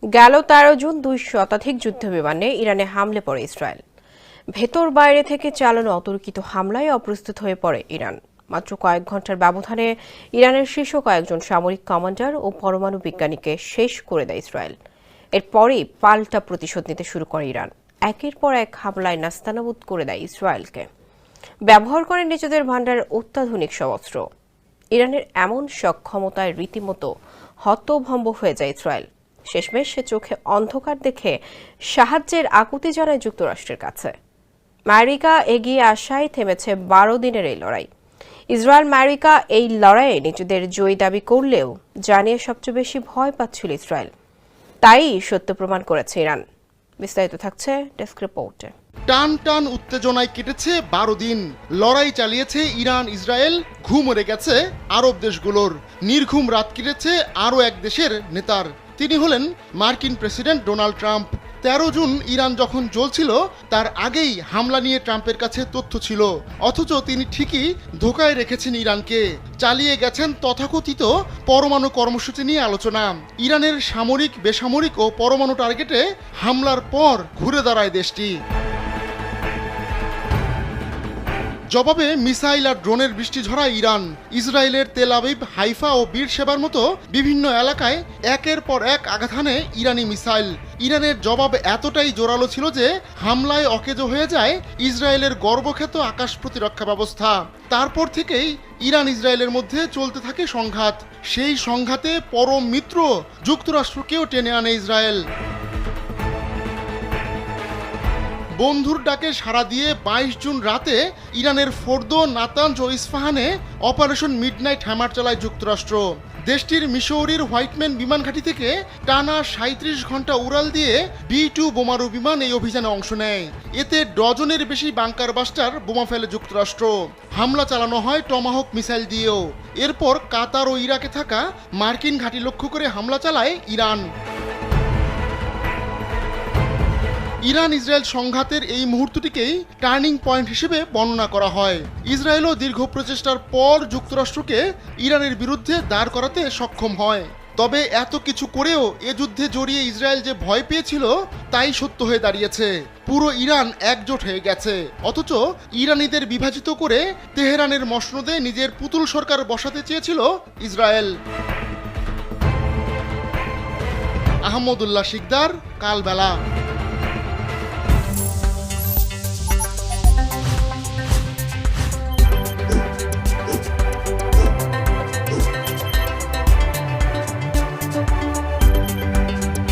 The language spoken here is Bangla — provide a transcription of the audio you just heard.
গেল ১৩ জুন ২ শতাধিক যুদ্ধবিমানে ইরানে হামলে পড়ে ইসরায়েল। ভেতর বাইরে থেকে চালানো অতর্কিত হামলায় অপ্রস্তুত হয়ে পড়ে ইরান। মাত্র কয়েক ঘন্টার ব্যবধানে ইরানের শীর্ষ কয়েকজন সামরিক কমান্ডার ও পরমাণু বিজ্ঞানীকে শেষ করে দেয় ইসরায়েল। এরপরই পাল্টা প্রতিশোধ নিতে শুরু করে ইরান। একের পর এক হামলায় নাস্তানাবুদ করে দেয় ইসরায়েলকে। ব্যবহার করে নিজেদের ভান্ডারের অত্যাধুনিক সব অস্ত্র। ইরানের এমন সক্ষমতায় রীতিমতো হতভম্ব হয়ে যায় ইসরায়েল। শেষমেশ সে চোখে অন্ধকার দেখে সাহায্যের আকুতি জানায় যুক্তরাষ্ট্রের কাছে। আমেরিকা এগিয়ে আসায় থেমেছে ১২ দিনের এই লড়াই। ইসরায়েল আমেরিকা এই লড়াইয়ে নিজেদের জয়ী দাবি করলেও জানিয়ে সবচেয়ে বেশি ভয় পাচ্ছিল ইসরায়েল। তাই সত্য প্রমাণ করেছে ইরান। বিস্তারিত থাকছে ডেস্ক রিপোর্টে। টান টান উত্তেজনায় কেটেছে ১২ দিন। লড়াই চালিয়েছে ইরান ইসরায়েল, ঘুম উড়ে গেছে আরব দেশগুলোর। নির্ঘুম রাত কেটেছে আরও এক দেশের নেতার। তিনি হলেন মার্কিন president Donald Trump. ১৩ June Iran যখন জ্বলছিল তার আগেই হামলা নিয়ে ট্রাম্পের কাছে তথ্য ছিল, অথচ তিনি ঠিকই ধোকায় রেখেছেন ইরানকে। চালিয়ে গেছেন তথাকথিত পরমাণু কর্মসূচি নিয়ে আলোচনা। ইরানের সামরিক, বেসামরিক ও পরমাণু টার্গেটে হামলার পর ঘুরে দাঁড়ায় দেশটি। জবাবে মিসাইল আর ড্রোনের বৃষ্টি ঝরায় ইরান। ইসরায়েলের তেল আবিব, হাইফা ও বীরশেবার মতো বিভিন্ন এলাকায় একের পর এক আঘাত হানে ইরানি মিসাইল। ইরানের জবাব এতটাই জোরালো ছিল যে হামলায় অকেজো হয়ে যায় ইসরায়েলের গর্বখ্যাত আকাশ প্রতিরক্ষা ব্যবস্থা। তারপর থেকেই ইরান ইসরায়েলের মধ্যে চলতে থাকে সংঘাত। সেই সংঘাতে পরম মিত্র যুক্তরাষ্ট্রকেও টেনে আনে ইসরায়েল। বন্ধুর ডাকে সাড়া দিয়ে ২২ জুন রাতে ইরানের ফোর্দো, নাতানজ ও ইস্পাহানে অপারেশন মিডনাইট হ্যামার চালায় যুক্তরাষ্ট্র। দেশটির মিসৌরির হোয়াইটম্যান বিমান ঘাঁটি থেকে টানা ৩৭ ঘন্টা উড়াল দিয়ে B-2 বোমারু বিমান এই অভিযানে অংশ নেয়। এতে ডজনের বেশি বাংকার বাস্টার বোমা ফেলে যুক্তরাষ্ট্র। হামলা চালানো হয় টমাহক মিসাইল দিয়েও। এরপর কাতার ও ইরাকে থাকা মার্কিন ঘাঁটি লক্ষ্য করে হামলা চালায় ইরান। ইরান ইসরায়েল সংঘাতের এই মুহূর্তটিকেই টার্নিং পয়েন্ট হিসেবে বর্ণনা করা হয়। ইসরায়েলও দীর্ঘ প্রচেষ্টার পর যুক্তরাষ্ট্রকে ইরানের বিরুদ্ধে দাঁড় করাতে সক্ষম হয়। তবে এত কিছু করেও এ যুদ্ধে জড়িয়ে ইসরায়েল যে ভয় পেয়েছিল তাই সত্য হয়ে দাঁড়িয়েছে। পুরো ইরান একজোট হয়ে গেছে, অথচ ইরানিদের বিভাজিত করে তেহরানের মসনদে নিজের পুতুল সরকার বসাতে চেয়েছিল ইসরায়েল। আহমদুল্লাহ শিকদার, কালবেলা।